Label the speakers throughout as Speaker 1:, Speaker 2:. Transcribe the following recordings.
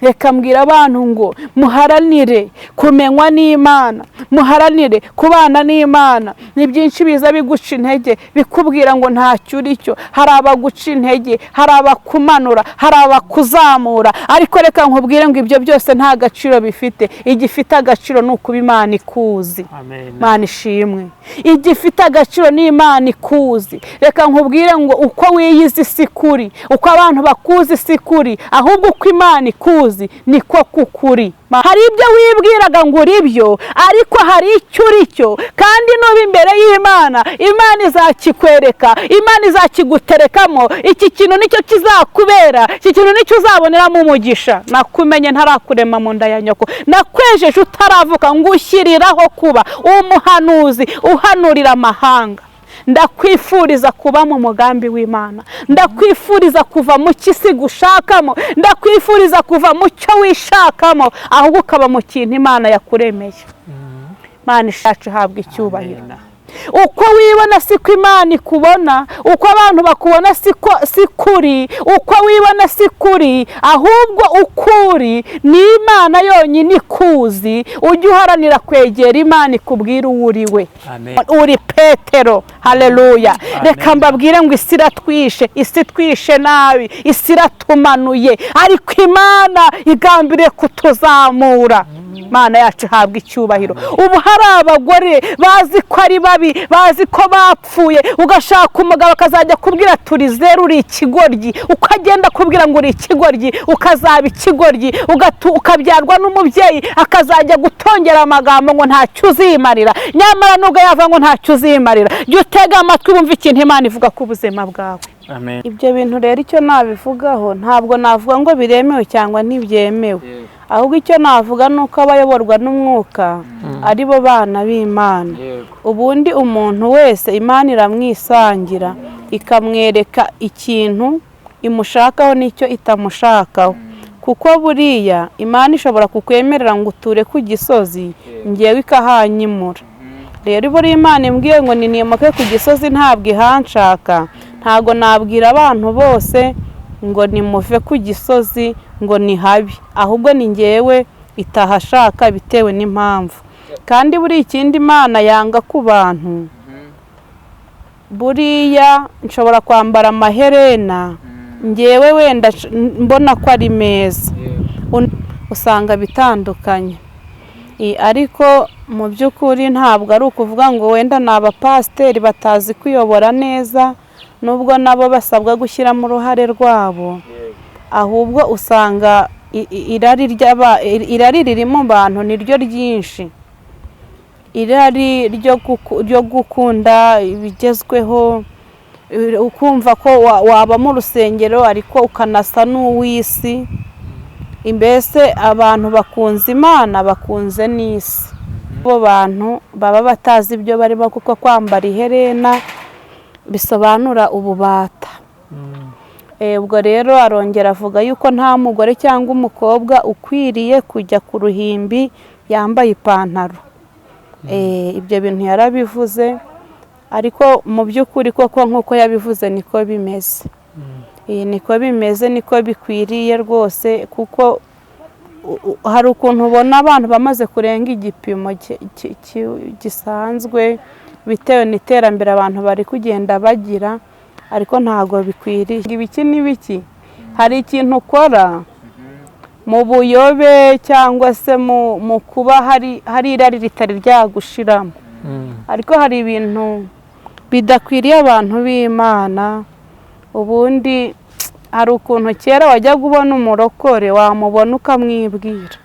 Speaker 1: reka mbwira abantu ngo muharanire kumenywa n'Imana, muharanire kubana n'Imana. Ni byinshi biza biguca intege bikubwira ngo ntacyo uri cyo. Hari abaguca intege, hari abakumanura, hari abakuzamura, ariko reka nkubwire ngo ibyo byose nta gaciro bifite. Igifite agaciro ni ukuba Imana ikuzi. Imana ishimwe. Igifite agaciro ni Imana ikuzi. Reka nkubwire ngo uko wiyizi si kuri, uko abantu bakuzi si kuri, ahubwo uko Imana ikuzi niko kukuri. Hari ibyo wibwiraga ngo uri byo, ariko hari icyo uri cyo, kandi nuba imbere y'Imana, Imana izakikwereka, Imana izakiguterekamo. Iki kintu nicyo kizakubera, iki kintu nicyo uzaboneramo umugisha. Nakumenye ntarakurema mu nda ya nyoko, nakwejeje utaravuka ngo ushyiriraho kuba umuhanuzi uhanurira amahanga. Ndakwifuriza kuba mu mugambi w'Imana, ndakwifuriza kuva mu kisi gushakamo, ndakwifuriza kuva mu cyo wishakamo, ahubwo ukaba mu kintu Imana yakuremeye. Imana ishacu habwa icyubahiro. Uko wibona siko Imana ikubona, uko abantu bakubona si kuri, uko wibona si kuri, ahubwo ukuri ni Imana yonyine ikuzi. Ujye uharanira kwegera Imana ikubwira uwo uri we. Uri Petero. Haleluya. Reka mbabwire ngo isi iratwishe, isi twishe nabi, isi iratumanuye, ariko Imana igambiriye kutuzamura. Imana yacu habwa icyubahiro. Ubu hari abagore bazi ko ari babi, bazi ko bapfuye, ugashaka umugabo akazajya kubwira turi zeru uri ikigoryi, ukagenda kubwira ngo uri ikigoryi, ukazaba ikigoryi, ukabyarwa n'umubyeyi akazajya gutongera amagambo ngo ntacyo uzimarira, nyamara nubwo yava ngo ntacyo uzimarira. Jya utega amatwi wumva ikintu Imana ivuga ku buzima bwawe. Amen. Ibyo bintu rero icyo nabivugaho, ntabwo navuga ngo biremewe cyangwa ntibyemewe, ahubwo icyo navuga nuko abayoborwa n'umwuka ari bo bana b'Imana. Ubundi umuntu wese Imana iramwisangira, ikamwereka ikintu imushakaho n'icyo itamushakaho. Kuko buriya Imana ishobora kukwemerera ngo uture ku gisozi, ngewe ikahanyimura. Rero buriya Imana imbwiye ngo nimuke ku gisozi ntabwo ihanshaka, ntago nabwira abantu bose ngo nimuve ku gisozi ngo ni habi, ahubwo ni ngewe itahashaka bitewe n'impamvu. Kandi buri ikindi Imana yanga ku bantu, buriya nshobora kwambara amaherena ngewe wenda mbona ko ari meza, usanga bitandukanye. Ariko mu by'ukuri ntabwo ari ukuvuga ngo wenda ni abapasiteri batazi kuyobora neza, nubwo nabo basabwa gushyiramo uruhare rwabo, ahubwo usanga irari riri mu bantu niryo ryinshi. Irari ryo gukunda ibigezweho, ukumva ko waba mu rusengero ariko ukanasa n'uw'isi. Imbese abantu bakunze Imana bakunze n'isi. Abo bantu baba batazi ibyo barimo, kuko kwambara iherena bisobanura ububata. Ubwo rero arongera avuga yuko nta mugore cyangwa umukobwa ukwiriye kujya ku ruhimbi yambaye ipantaro. Ibyo bintu yarabivuze, ariko mu by'ukuri koko nk'uko yabivuze niko bimeze. Niko bimeze, niko bikwiriye rwose, kuko hari ukuntu ubona abantu bamaze kurenga igipimo gisanzwe bitewe n'iterambere abantu bari kugenda bagira, ariko ntago bikwiriye. Ibiki n'ibiki, hari ikintu ukora mu buyobe cyangwa se mu kuba hari irari ritari ryagushiramo, ariko hari ibintu bidakwiriye abantu b'Imana. Ubundi hari ukuntu kera wajya kubona umurokore, wamubona ukamwibwira,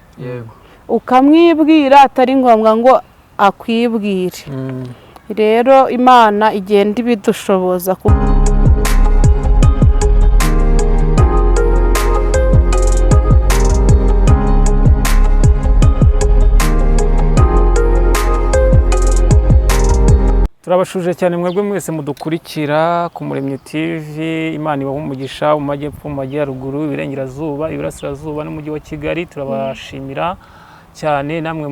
Speaker 1: ukamwibwira atari ngombwa ngo akwibwire. Rero Imana igenda ibidushoboza.
Speaker 2: Turabashuje cyane mwebwe mwese mudukurikira ku Muremyi TV. Imana ibahe umugisha mu majyepfo, mu majyaruguru, iburengerazuba, iburasirazuba n'umujyi wa Kigali. Turabashimira cyane namwe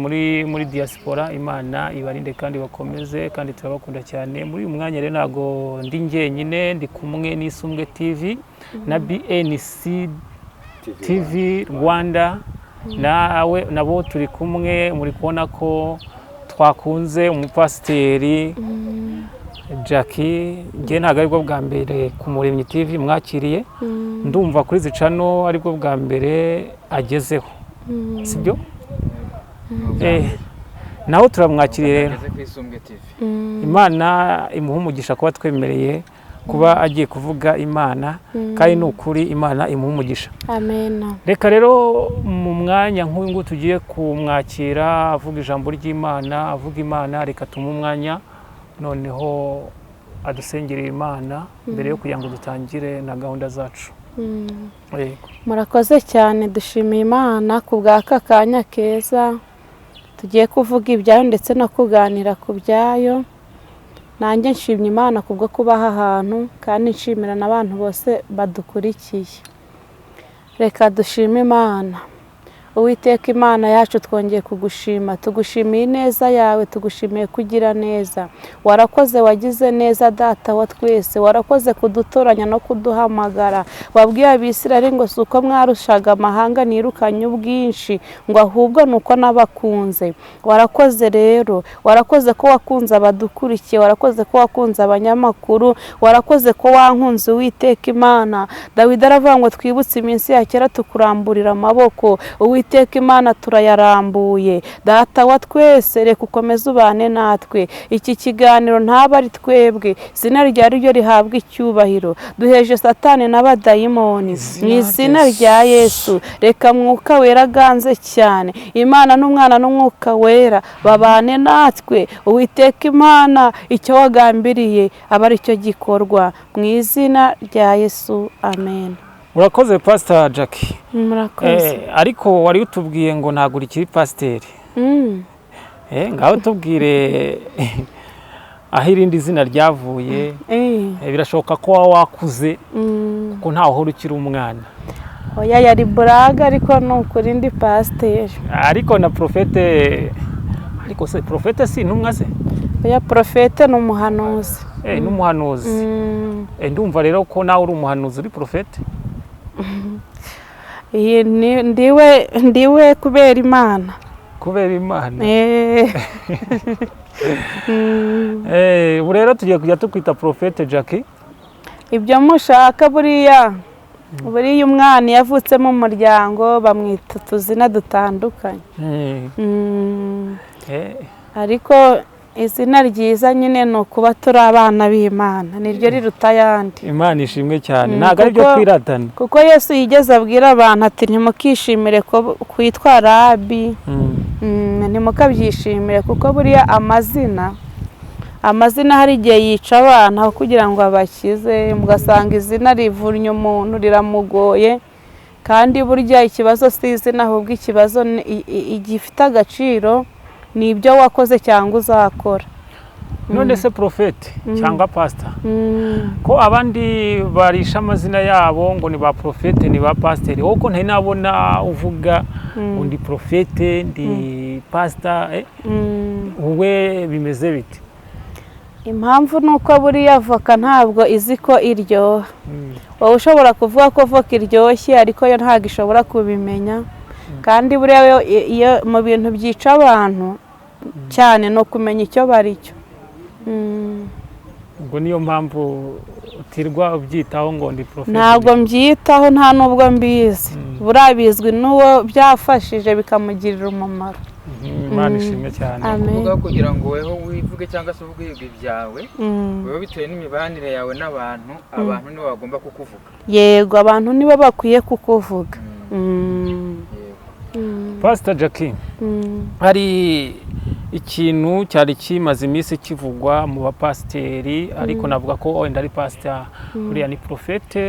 Speaker 2: muri diaspora. Imana ibarinde kandi bakomeze, kandi turabakunda cyane. Muri uyu mwanya rero ntago ndi njyenyine, ndi kumwe n'Isumbwe TV na BNC TV Rwanda nawe nabo turi kumwe muri kubona ko twakunze umupasiteri Jackie nge ntabwo aribwo bwa mbere ku Muremyi TV mwakiriye ndumva kuri zicano aribwo bwa mbere agezeho sibyo naho turamwakiriye rero Imana imuha umugisha kuba twemereye kuba agiye kuvuga Imana kandi n'ukuri Imana imuha umugisha.
Speaker 1: Amen.
Speaker 2: Reka rero mu mwanya nk'uyu ngo tugiye kumwakira avuga ijambo ry'Imana avuga Imana reka tumuhe umwanya noneho adusengerera Imana mbere yo kugira ngo dutangire na gahunda zacu.
Speaker 1: Murakoze cyane dushimiye Imana ku bw'aka kanya keza tugiye kuvuga ibyayo ndetse no kuganira ku byayo. Nanjye nshimye Imana kubwo kubaha ahantu kandi nshimira n'abantu bose badukurikiye. Reka dushime Imana. Uwiteka Imana yacu twongeye kugushima, tugushimiye ineza yawe, tugushimiye kugira neza. Warakoze wagize neza data wa twese, warakoze kudutoranya no kuduhamagara. Wabwiye Abisirayeli ngo suko mwarushaga amahanga nirukanye ubwinshi, ngo ahubwo nuko nabakunze. Warakoze rero, warakoze ko wakunze abadukurikiye, warakoze ko wakunze abanyamakuru, warakoze ko wankunze Uwiteka Imana. Dawidi aravuga ngo twibutse iminsi ya kera tukuramburira amaboko. Uwiteka Imana turayarambuye. Data wa twese reka ukomeze ubane natwe. Iki kiganiro ntaba ari twebwe, izina ryawe ryo rihabwa icyubahiro. Duheje Satani n'abadayimoni mu izina rya Yesu. Reka Mwuka Wera aganze cyane. Imana n'Umwana n'Umwuka Wera babane natwe. Uwiteka Imana icyo wagambiriye aba ari cyo gikorwa mu izina rya Yesu. Amen.
Speaker 2: Urakoze Pastor Jackie.
Speaker 1: Murakoze.
Speaker 2: Ariko wari utubwiye ngo ntabwo ukiri pasiteri. Ngaho tubwire aho irindi zina ryavuye. Birashoboka ko wakuze kuko ntaho uhora ukiri umwana.
Speaker 1: Oya yari buraga ariko nukuri ndi pasiteri.
Speaker 2: Ariko na profete, ariko se profete si intumwa se?
Speaker 1: Oya profete n'umuhanuzi.
Speaker 2: N'umuhanuzi. Ndumva rero ko nawe uri umuhanuzi uri profete. Ndiwe kubera Imana. Kubera Imana. Ubu rero tugiye kujya tukwita profete Jackie.
Speaker 1: Ibyo mushaka buriya umwana yavutse mu muryango bamwita tuzina dutandukanye. Ariko izina ryiza nyine ni ukuba turi abana b'Imana, niryo riruta ayandi.
Speaker 2: Imana ishimwe cyane, ntabwo ari byo kwiratana.
Speaker 1: Kuko Yesu yigeze abwira abantu ati ntimukishimire ko kwitwa Rabi, ntimukabyishimire kuko buriya amazina hari igihe yica abantu aho kugira ngo abakize, mugasanga izina rivunnye umuntu riramugoye. Kandi burya ikibazo si izina ahubwo ikibazo igifite agaciro ni ibyo wakoze cyangwa uzakora.
Speaker 2: None se profete cyangwa pastor ko abandi barisha amazina yabo ngo ni ba profete ni ba pasiteri, wowe ko ntabona uvuga ngo ndi profete ndi pastor, wowe bimeze bite?
Speaker 1: Impamvu nuko buriya avoka ntabwo izi ko iryoha. Wowe ushobora kuvuga ko avoka iryoshye ariko yo ntabwo ishobora kubimenya. Kandi buriya iyo mu bintu byica abantu cyane no kumenya icyo bari cyo.
Speaker 2: Ubwo niyo mpamvu utirwa ubyitaho ngo ndi profete.
Speaker 1: Ntabwo mbyitaho nta nubwo mbizi. Burabizwi n'uwo byafashije bikamugirira umumaro.
Speaker 2: Imana ishimwe cyane.
Speaker 3: Kuvuga kugira ngo weho wivuge cyangwa se uvuge ibyawe, wewe bitewe n'imibanire yawe n'abantu, abantu nibo bagomba kukuvuga.
Speaker 1: Yego, abantu nibo bakwiye kukuvuga.
Speaker 2: Pastor Jackie, hari ikintu cyari kimaze iminsi kivugwa mu bapasiteri, ariko navuga ko wenda ari pastor, uriya ni profete,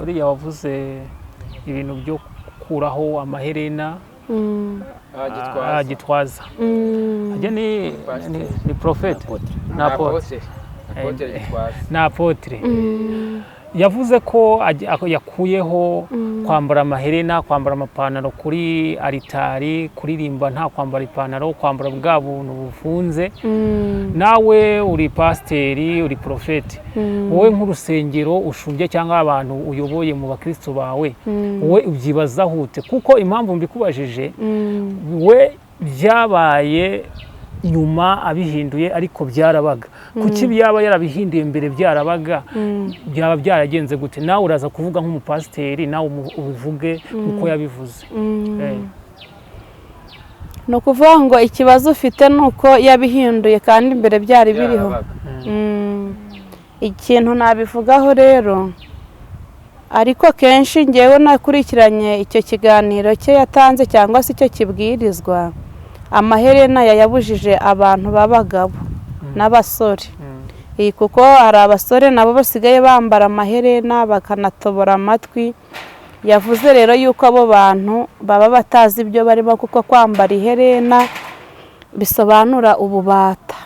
Speaker 2: uriya wavuze ibintu byo gukuraho amaherena Gitwaza. Ajya ni profete na apotre. yavuze ko yakuyeho kwambara amaherena, kwambara amapantaro kuri aritari, kuririmba nta kwambara ipantaro, kwambara bwa buntu bufunze. Nawe uri pasiteri, uri porofeti, wowe nk'urusengero ushumbye cyangwa abantu uyoboye mu bakristo bawe, wowe ubyibazaho ute? Kuko impamvu mbikubajije, we byabaye nyuma abihinduye ariko byarabaga. Kuki byaba yarabihinduye mbere byarabaga? Byaba byaragenze gute? Nawe uraza kuvuga nk'umupasiteri, nawe ubivuge uko yabivuze.
Speaker 1: Ni ukuvuga ngo ikibazo ufite ni uko yabihinduye kandi mbere byari biriho. Ikintu nabivugaho rero, ariko kenshi ngewe nakurikiranye icyo kiganiro cye yatanze cyangwa se icyo kibwirizwa, amaherena yayabujije abantu b'abagabo n'abasore. Kuko hari abasore nabo basigaye bambara amaherena bakanatobora amatwi. Yavuze rero yuko abo bantu baba batazi ibyo barimo, kuko kwambara iherena bisobanura ububata.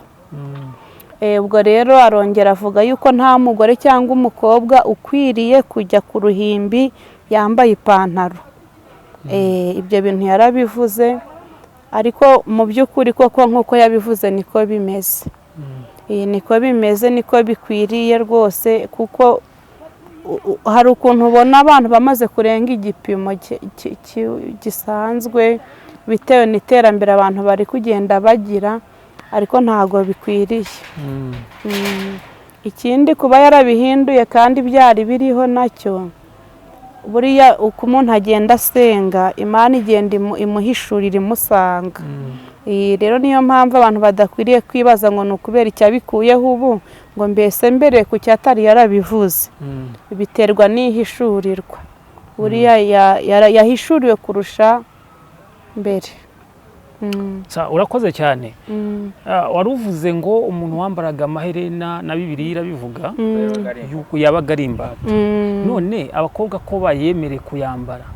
Speaker 1: Ubwo rero arongera avuga yuko nta mugore cyangwa umukobwa ukwiriye kujya ku ruhimbi yambaye ipantaro. Ibyo bintu yarabivuze, ariko mu by'ukuri koko nk'uko yabivuze niko bimeze. Niko bimeze, niko bikwiriye rwose, kuko hari ukuntu ubona abantu bamaze kurenga igipimo gisanzwe bitewe n'iterambere abantu bari kugenda bagira, ariko ntabwo bikwiriye. Ikindi kuba yarabihinduye kandi byari biriho nacyo, buriya uko umuntu agenda asenga, Imana igenda imuhishurira imusanga. Rero niyo mpamvu abantu badakwiriye kwibaza ngo ni ukubera icyabikuyeho ubu, ngo mbese mbere ku cyatari yarabivuze. Biterwa n'ihishurirwa, buriya yahishuriwe kurusha mbere.
Speaker 2: Urakoze cyane. Wari uvuze ngo umuntu wambaraga amaherena na Bibiliya irabivuga yuko yabaga ari imbata. None abakobwa ko bayemereye kuyambara,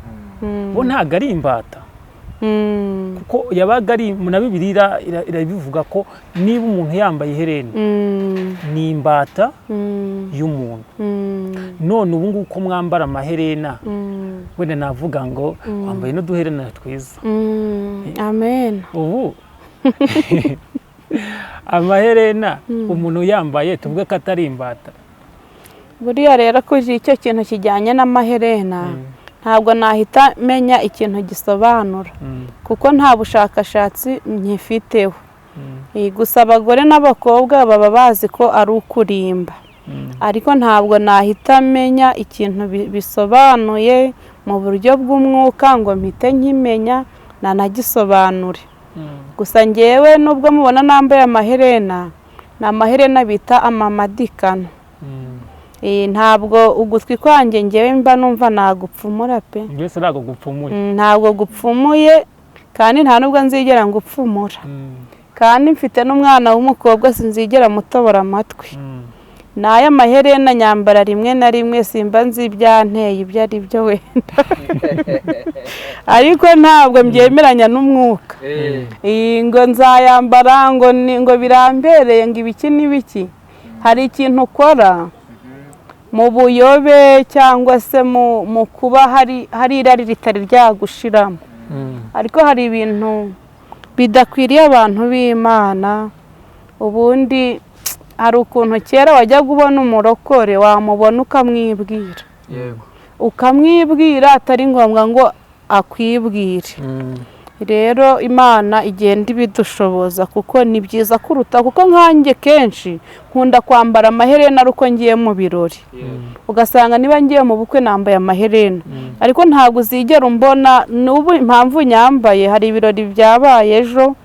Speaker 2: bo ntabwo ari imbata? Kuko yabaga ari, na Bibiliya irabivuga ko niba umuntu yambaye iherena ni imbata y'umuntu. None ubu ngubu ko mwambara amaherena, wenda navuga ngo wambaye n'uduherena twiza.
Speaker 1: Amen.
Speaker 2: Ubu amaherena umuntu yambaye tuvuge ko atari imbata?
Speaker 1: Buriya rero kuri icyo kintu kijyanye n'amaherena, ntabwo nahita menya ikintu gisobanura, kuko nta bushakashatsi nkifiteho. Gusa abagore n'abakobwa baba bazi ko ari ukurimba, ariko ntabwo nahita menya ikintu bisobanuye mu buryo bw'umwuka ngo mpite nkimenya nanagisobanure. Gusa ngewe nubwo mubona nambaye amaherena, ni amaherena bita amamadikano. Ntabwo ugutwi kwanjye ngewe mba numva nagupfumura pe.
Speaker 2: Mbese ntabwo gupfumuye? Ntabwo
Speaker 1: gupfumuye, kandi nta nubwo nzigera ngupfumura. Kandi mfite n'umwana w'umukobwa sinzigera mutobora amatwi. N'aya maherena nyambara rimwe na rimwe, simba nzi ibyanteye ibyo ari byo wenda. Ariko ntabwo mbyemeranya n'umwuka. Ngo nzayambara ngo birambereye ngo ibiki n'ibiki. Hari ikintu ukora mu buyobe cyangwa se mu kuba hari irari ritari ryagushiramo. Ariko hari ibintu bidakwiriye abantu b'Imana. Ubundi hari ukuntu kera wajya kubona umurokore, wamubona ukamwibwira. Ukamwibwira atari ngombwa ngo akwibwire. Rero Imana igenda ibidushoboza, kuko ni byiza kuruta, kuko nkanjye kenshi nkunda kwambara amaherena ari uko ngiye mu birori. Ugasanga niba ngiye mu bukwe nambaye amaherena, ariko ntabwo uzigera umbona. N'ubu impamvu nyambaye, hari ibirori byabaye ejo,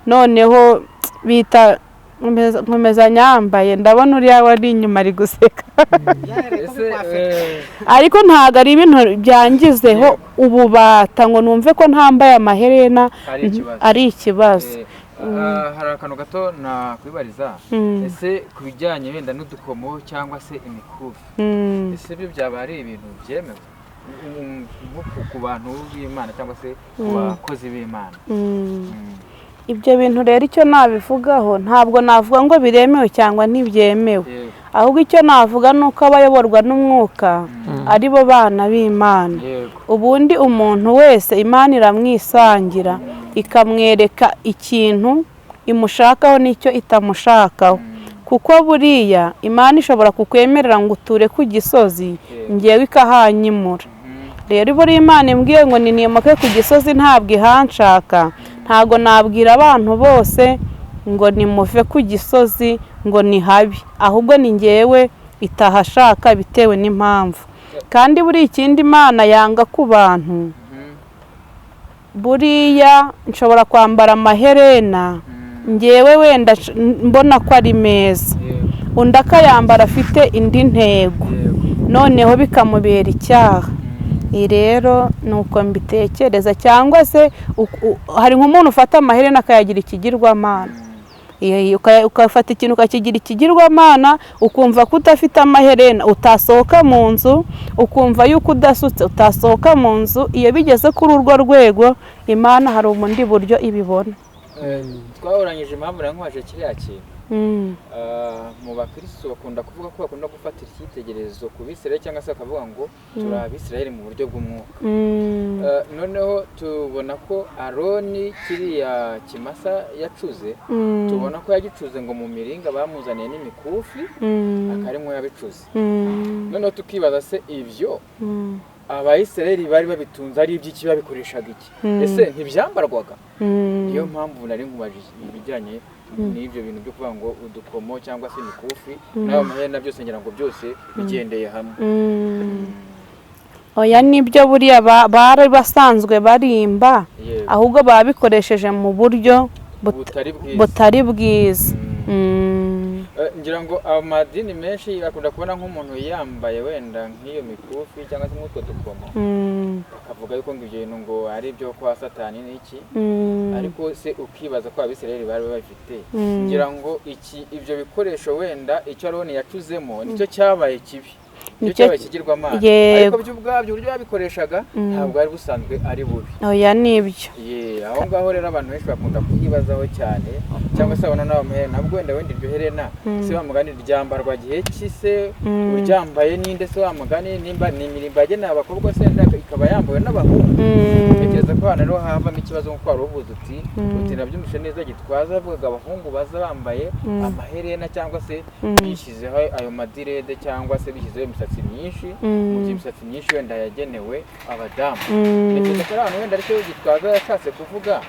Speaker 1: noneho bita nkomeza nyambaye, ndabona uriya wari inyuma ari guseka. Ariko ntabwo ari ibintu byangizeho ububata ngo numve ko ntambaye amaherena ari ikibazo.
Speaker 3: Hari akantu gato nakwibariza, ese ku bijyanye wenda n'udukomo cyangwa se imikufi, ese byo byaba ari ibintu byemewe ku bantu b'Imana cyangwa se ku bakozi b'Imana?
Speaker 1: Ibyo bintu rero icyo nabivugaho, ntabwo navuga ngo biremewe cyangwa ntibyemewe, ahubwo icyo navuga ni uko abayoborwa n'umwuka ari bo bana b'Imana. Ubundi umuntu wese Imana iramwisangira ikamwereka ikintu imushakaho n'icyo itamushakaho, kuko buriya Imana ishobora kukwemerera ngo uture ku gisozi ngewe ikahanyimura. Rero buriya Imana imbwiye ngo nimuke ku gisozi ntabwo ihanshaka, ntabwo nabwira abantu bose ngo nimuve ku gisozi ngo ni habi, ahubwo ni ngewe itahashaka bitewe n'impamvu. Kandi buriya ikindi Imana yanga ku bantu, buriya nshobora kwambara amaherena ngewe wenda mbona ko ari meza, undi akayambara afite indi ntego, noneho bikamubera icyaha. Rero ni uko mbitekereza. Cyangwa se hari nk'umuntu ufata amaherena akayagira ikigirwamana, ukafata ikintu ukakigira ikigirwamana, ukumva ko udafite amaherena utasohoka mu nzu, ukumva yuko udasutse utasohoka mu nzu. Iyo bigeze kuri urwo rwego, Imana hari ubundi buryo ibibona.
Speaker 3: Twahoranyije impamvu nankwaje kiriya kintu. Mu bakristo bakunda kuvuga ko bakunda gufatira icyitegererezo ku Bisirayeli, cyangwa se bakavuga ngo turi Abisirayeli mu buryo bw'umwuka. Noneho tubona ko Aroni kiriya kimasa yacuze, tubona ko yagicuze ngo mu miringa bamuzaniye n'imikufi akarimo yabicuze. Noneho tukibaza se ibyo Abayisirayeli bari babitunze ari iby'iki, babikoreshaga iki? Ese ntibyambarwaga? Niyo mpamvu nari nkubajije ibijyanye n'ibyo bintu byo kuvuga ngo udukomo cyangwa se imikufi n'ayo maherena byose ngira ngo byose bigendeye hamwe.
Speaker 1: Oya, nibyo buriya bari basanzwe barimba, ahubwo babikoresheje mu buryo butari bwiza.
Speaker 3: Ngira ngo amadini menshi akunda kubona nk'umuntu yambaye wenda nk'iyo mikufi cyangwa se nk'utwo dukomo, akavuga yuko ngo ibyo bintu ngo ari ibyo kwa Satani n'iki, ariko se ukibaza ko Abisirayeli bari babifite. Ngira ngo ibyo bikoresho wenda icyo Aroni yacuzemo nicyo cyabaye kibi, nicyo cyabaye kigirwamana, ariko byo ubwabyo uburyo babikoreshaga ntabwo ari busanzwe ari bubi.
Speaker 1: Oya, nibyo.
Speaker 3: Aho ngaho rero abantu benshi bakunda kuyibazaho cyane, cyangwa se abona n'abamuherena, ntabwo wenda icyo herena se wamugani ryambarwa gihe ki se, uryambaye ninde se wamugani, nimba ni imirimbo yagenewe abakobwa se ikaba yambawe n'abahungu. Tekereza ko hano rero havamo ikibazo nk'uko wari uvuze uti nabyumvishe neza Gitwaza avuga abahungu baza bambaye amaherena cyangwa se bishyizeho ayo madirede cyangwa se bishyizeho imisatsi myinshi, mu gihe imisatsi myinshi wenda yagenewe abadamu. Tekereza ko hano wenda aricyo Gitwaza yashatse kuvuga,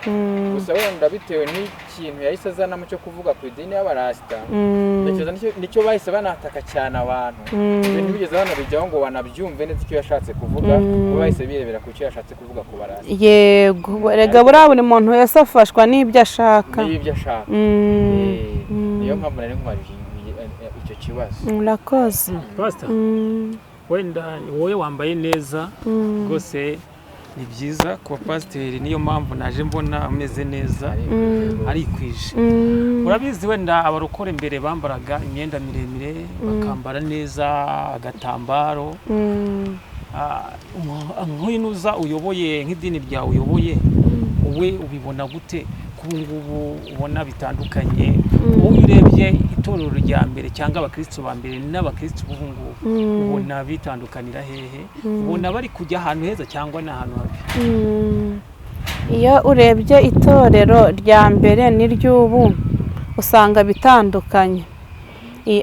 Speaker 3: gusa wenda bitewe n'ikintu yahise azanamo cyo kuvuga ku idini y'Abarasita, tekereza nicyo bahise banataka cyane abantu. Ntibigeze banabijyaho ngo banabyumve neza icyo yashatse kuvuga, bo bahise birebera ku cyo yashatse kuvuga ku Barasita.
Speaker 1: Yego, rega buriya buri muntu wese afashwa n'ibyo ashaka.
Speaker 3: Niyo mpamvu nari nkubajije icyo kibazo.
Speaker 1: Murakoze.
Speaker 2: Pastor, wenda wowe wambaye neza rwose, ni byiza ku bapasiteri, niyo mpamvu naje mbona ameze neza arikwije. Urabizi wenda abarokore mbere bambaraga imyenda miremire, bakambara neza agatambaro. Nk'uyu nuza uyoboye nk'idini ryawe uyoboye, wowe ubibona gute? Kubu ngubu ubona bitandukanye, wowe urebye itorero rya mbere cyangwa abakristo ba mbere n'abakristo b'ubu ngubu, ubona bitandukanira hehe? Ubona bari kujya ahantu heza cyangwa n'ahantu habi?
Speaker 1: Iyo urebye itorero rya mbere n'iry'ubu usanga bitandukanye,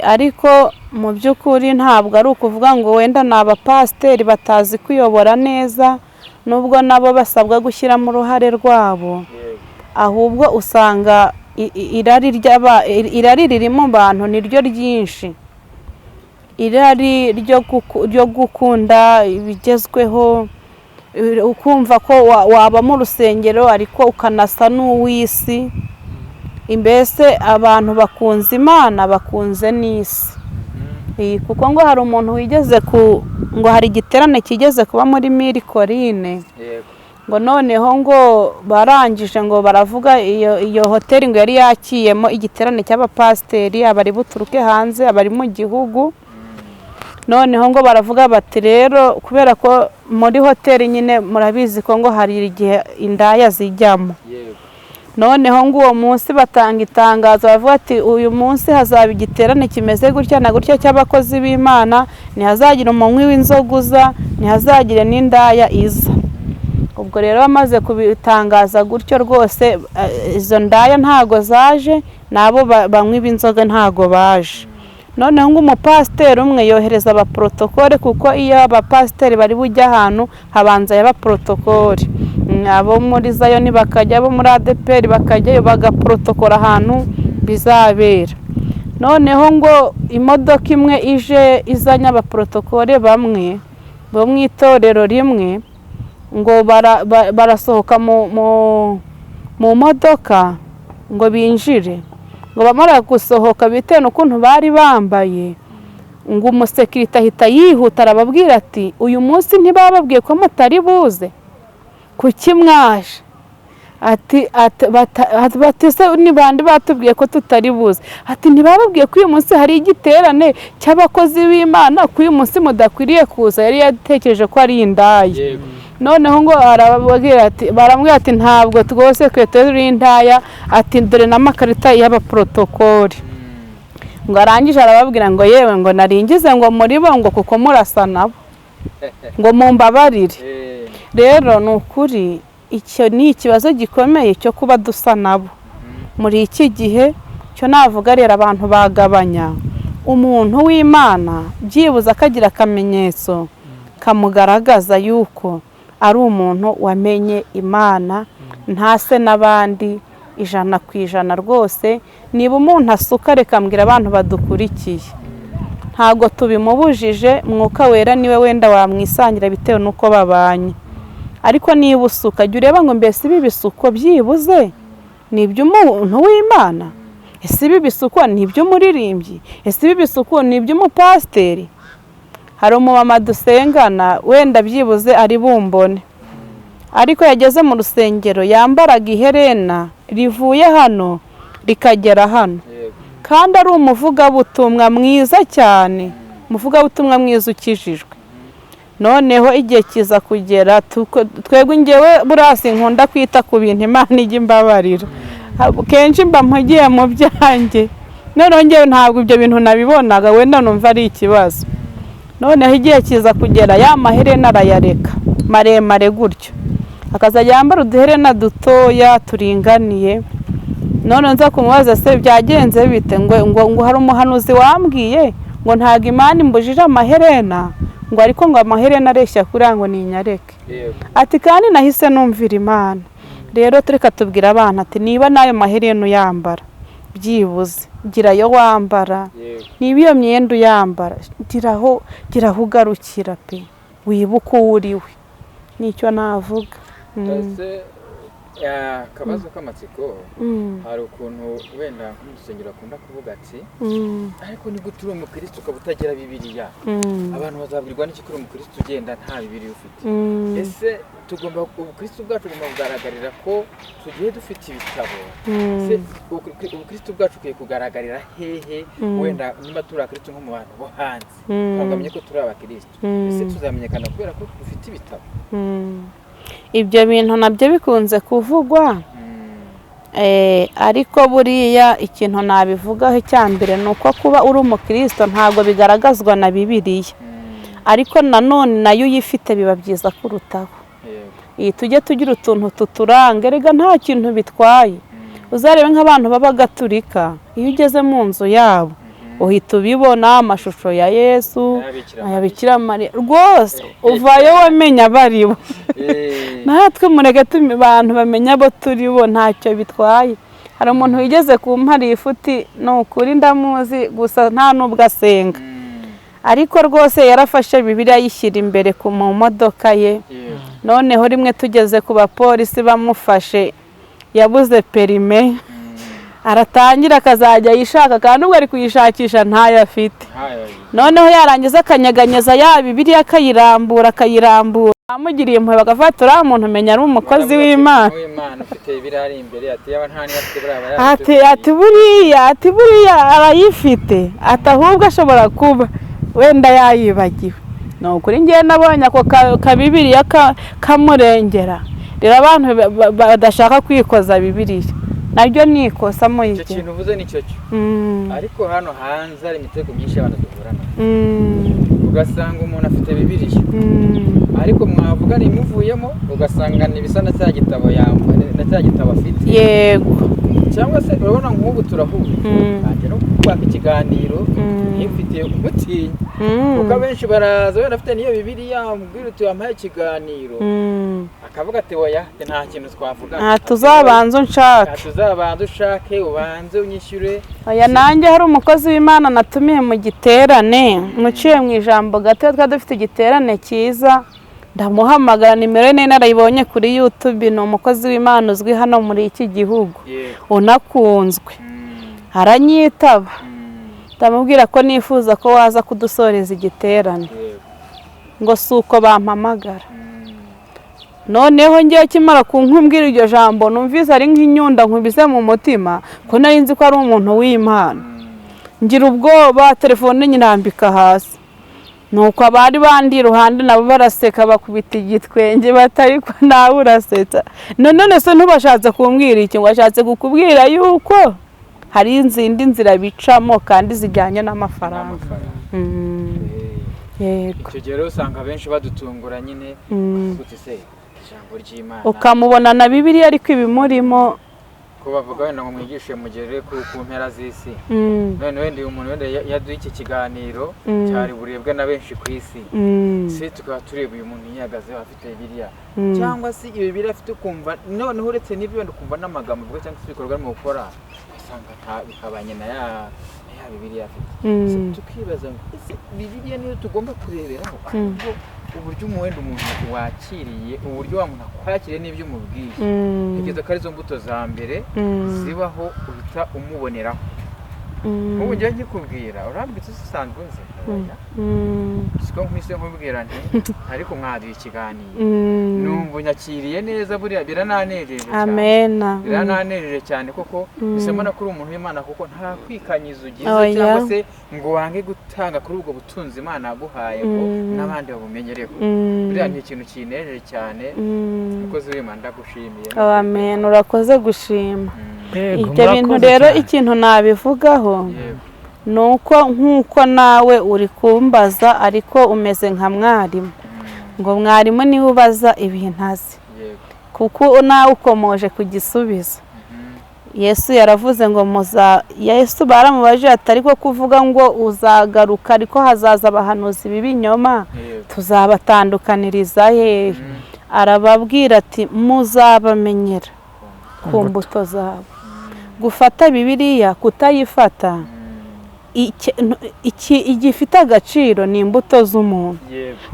Speaker 1: ariko mu by'ukuri ntabwo ari ukuvuga ngo wenda ni abapasiteri batazi kuyobora neza, nubwo nabo basabwa gushyiramo uruhare rwabo, ahubwo usanga irari riri mu bantu niryo ryinshi, irari ryo gukunda ibigezweho, ukumva ko waba mu rusengero ariko ukanasa n'uw'isi. Mbese abantu bakunze Imana bakunze n'isi, kuko ngo hari umuntu wigeze ngo hari igiterane kigeze kuba muri Mirikorine, ngo noneho ngo barangije ngo baravuga iyo hoteli ngo yari yakiyemo igiterane cy'abapasiteri, abari buturuke hanze, abari mu gihugu. Noneho ngo baravuga bati rero kubera ko muri hoteli nyine murabizi ko ngo hari igihe indaya zijyamo, noneho ngo uwo munsi batanga itangazo bavuga ati uyu munsi hazaba igiterane kimeze gutya na gutya cy'abakozi b'Imana, ntihazagira umunywi w'inzoga uza, ntihazagire n'indaya iza. Ubwo rero bamaze kubitangaza gutyo rwose izo ndaya ntago zaje, nabo banywi b'inzoga ntago baje. Noneho ngo umupasiteri umwe yohereza abaprotokole, kuko iyo abapasiteri bari bujya ahantu habanza y'abaprotokole, abo muri Zayoni bakajya, abo muri ADPR bakajyayo bagaprotokora ahantu bizabera. Noneho ngo imodoka imwe ije izanye abaprotokole bamwe bo mu itorero rimwe, ngo barasohoka mu modoka ngo binjire, ngo bamara gusohoka bitewe n'ukuntu bari bambaye, ngo umusekirite ahita yihuta arababwira ati uyu munsi ntibababwiye ko mutari buze, kuki mwaje? Ati se ni bande batubwiye ko tutari buze? Ati ntibababwiye ko uyu munsi hari igiterane cy'abakozi b'Imana, ko uyu munsi mudakwiriye kuza? Yari yatekereje ko ari indaya. Noneho ngo baramubwira ati ntabwo rwose twe turi indaya, ati dore n'amakarita y'abaprotokole. Ngo arangije arababwira ngo yewe ngo naringize ngo muri bo ngo kuko murasa nabo, ngo mumbabarire. Rero ni ukuri icyo ni ikibazo gikomeye cyo kuba dusa nabo muri iki gihe. Cyo navuga rero abantu bagabanya umuntu w'Imana, byibuze akagira akamenyetso kamugaragaza yuko ari umuntu wamenye Imana, ntase n'abandi 100% rwose. Niba umuntu asuka reka mbwira abantu badukurikiye, ntago tubimubujije, Mwuka Wera niwe wenda wamwisangira bitewe nuko babanye. Ariko niba usuka jya ureba ngo mbese ibi bisuko byibuze ni iby'umuntu w'Imana, ese ibi bisuko ni iby'umuririmbyi, ese ibi bisuko ni iby'umupasiteri? Hari umumama dusengana wenda byibuze ari bumbone, ariko yageze mu rusengero yambaraga iherena rivuye hano rikagera hano, kandi ari umuvugabutumwa mwiza cyane, umuvugabutumwa mwiza ukijijwe. Noneho igihe kiza kugera, twebwe ngewe burasi nkunda kwita ku bintu Imana ijya imbabarira, kenshi mba mpugiye mu byanjye. Noneho ngewe ntabwo ibyo bintu nabibonaga, wenda numva ari ikibazo. Noneho igihe kiza kugera ya maherena arayareka maremare gutyo, akazajya yambara uduherena dutoya turinganiye. None nza kumubaza se byagenze bite? ngo hari umuhanuzi wambwiye ngo ntago Imana imbujije amaherena, ngo ariko ngo amaherena areshya kuri ngo ninyareke. Ati kandi nahise numvira Imana. Rero tureka tubwira abana ati niba nayo maherena uyambara, byibuze girayo wambara. Niba iyo myenda uyambara, giraho ugarukira pe, wibuka uwo uriwe. Nicyo navuga.
Speaker 3: Akabazo k'amatsiko, hari ukuntu wenda nk'urusengero akunda kuvuga ati ariko ni gute uri umukristo ukaba utagira Bibiliya? Abantu bazabwirwa n'iki kuri umukristo ugenda nta Bibiliya ufite? Ese ubukristo bwacu bugomba kugaragarira ko tugiye dufite ibitabo? Ese ubukristo bwacu ukwiye kugaragarira hehe? Wenda niba turi abakristo nko mu bantu bo hanze twamenye ko turi abakristo, ese tuzamenyekana kubera ko dufite ibitabo?
Speaker 1: Ibyo bintu nabyo bikunze kuvugwa, ariko buriya ikintu nabivugaho cyambere nuko kuba uri umukristo ntago bigaragazwa na Bibiliya, ariko nanone nayo uyifite biba byiza kurutaho. Tujye tugira utuntu tuturanga, erega nta kintu bitwaye. Uzarebe nk'abantu b'Abagatulika, iyo ugeze mu nzu yabo uhita ubibona amashusho ya Yesu, aya Bikira Mariya, rwose uvayo wamenya baribo. Natwe mureke abantu bamenya abo turibo, ntacyo bitwaye. Hari umuntu wigeze kumpara ifuti, ni ukuri ndamuzi gusa nta nubwo asenga, ariko rwose yarafashe Bibiliya yishyira imbere ku modoka ye. Noneho rimwe tugeze ku bapolisi bamufashe, yabuze perime, aratangira akazajya yishaka, kandi ubwo ari kuyishakisha ntayo afite. Noneho yarangiza akanyeganyeza ya Bibiliya akayirambura amugiriye impuhwe bagafata uriya muntu umenya ari umukozi w'Imana. Ati buriya arayifite, ati ahubwo ashobora kuba wenda yayibagiwe. Ni ukuri ngewe nabonye ako Bibiliya kamurengera. Rero abantu badashaka kwikoza Bibiliya naryo ni ikosa mu
Speaker 3: icyo kintu uvuze ni cyo ariko hano hanze hari imitego myinshi y'abantu duhura nayo ugasanga umuntu afite Bibiliya ariko mwavuga nimuvuyemo ugasanga ibisa na cya gitabo afite
Speaker 1: yego
Speaker 3: cyangwa se urabona nk'ubu turahuye nanjye no kwaka ikiganiro yifitiye umutinya kuko abenshi baraza wenda afite niyo Bibiliya mubwira uti wampaye ikiganiro akavuga ati oya nta kintu twavuga
Speaker 1: tuzabanza
Speaker 3: ushake ubanze unyishyure
Speaker 1: oya nanjye hari umukozi w'Imana natumiye mu giterane muciye mu ijambo gato twari dufite igiterane cyiza ndamuhamagara nimero ye narayibonye kuri YouTube ni umukozi w'Imana uzwi hano muri iki gihugu unakunzwe aranyitaba ndamubwira ko nifuza ko waza kudusoreza igiterane ngo suko bampamagara noneho ngiye kimara kunkumbwira iryo jambo numvise ari nk'inyunda nkubize mu mutima ko nari nzi ko ari umuntu w'Imana ngira ubwoba telefone nyirambika hasi nuko abari bandi iruhande nabo baraseka bakubita igitwenge batari ko nawe urasetsa none se ntubashatse kumbwira iki ngo ashatse kukubwira yuko hari izindi nzira bicamo kandi zijyanye n'amafaranga yego
Speaker 3: icyo gihe usanga benshi badutungura nyine gute se ijambo ry'Imana
Speaker 1: ukamubona na Bibiliya ariko ibimurimo
Speaker 3: ko bavuga wenda ngo mwigishe mugere ku mpera z'isi none wenda umuntu wenda yaduha iki kiganiro cyari burebwe na benshi ku isi se tukaba tureba uyu muntu yihagaze afite Bibiliya cyangwa se iyo Bibiliya afite ukumva noneho uretse n'ibyo wenda ukumva n'amagambo avuga cyangwa se ibikorwa arimo gukora usanga bikabanye na ya Bibiliya afite tukibaza ngo ese Bibiliya niyo tugomba kureberaho uburyo umuntu wakiriye uburyo wa muntu akwakiriye n'ibyo umubwiye kugeza ko arizo mbuto za mbere zibaho uhita umuboneraho ubu njye nkikubwira urambitse usanzwe nzi siko nkwise nkubwira nti ariko mwaduye ikiganiro numva unyakiriye neza buriya birananejeje cyane birananejeje cyane kuko bisema na kuri umuntu w'Imana kuko nta kwikanyiza ugize cyangwa se ngo wange gutanga kuri ubwo butunzi Imana yaguhaye ko n'abandi babumenyereho buriya ni ikintu kinejeje cyane umukozi w'Imana ndagushimiye
Speaker 1: amen urakoze gushima ibyo bintu rero ikintu nabivugaho nuko nk'uko nawe uri kumbaza ariko umeze nka mwarimu ngo mwarimu niwe ubaza ibintu azi kuko nawe ukomoje ku gisubizo Yesu yaravuze ngo Yesu baramubaje atari ko kuvuga ngo uzagaruka ariko hazaza abahanuzi b'ibinyoma tuzabatandukaniriza hehe arababwira ati muzabamenyera ku mbuto zabo gufata Bibiliya kutayifata igifite agaciro ni imbuto z'umuntu